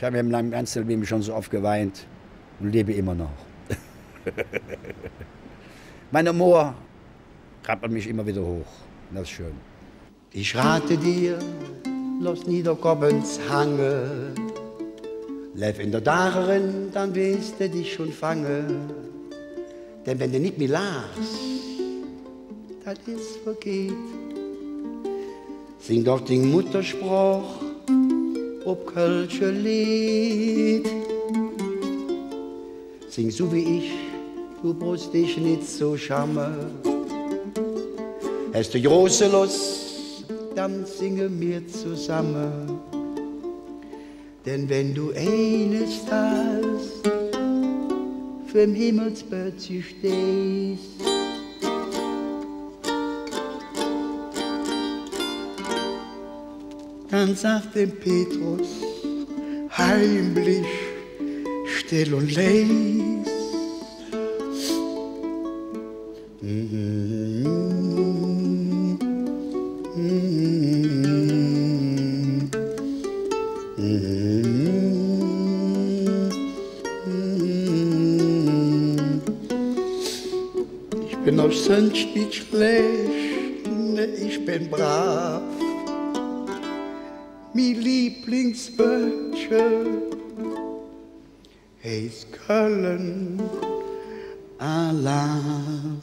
habe in meinem ganzen Leben schon so oft geweint und lebe immer noch. Mein Humor krabbelt mich immer wieder hoch. Das ist schön. Ich rate dir, lass niederkommens hange. Leif in der Darin, dann wirst du dich schon fangen. Denn wenn du nicht mehr lachst, das ist vergeht. Sing doch den Mutterspruch, ob kölsche Lied. Sing so wie ich, du brauchst dich nicht so schamme. Hast du große Lust, dann singen wir zusammen. Denn wenn du eines hast, für'm Himmelsbett stehst, dann sagt dem Petrus heimlich, still und leis. Ich bin auch sonst nicht schlecht, ne, ich bin brav. Mi Lieblingswünsche heißt Köln allein.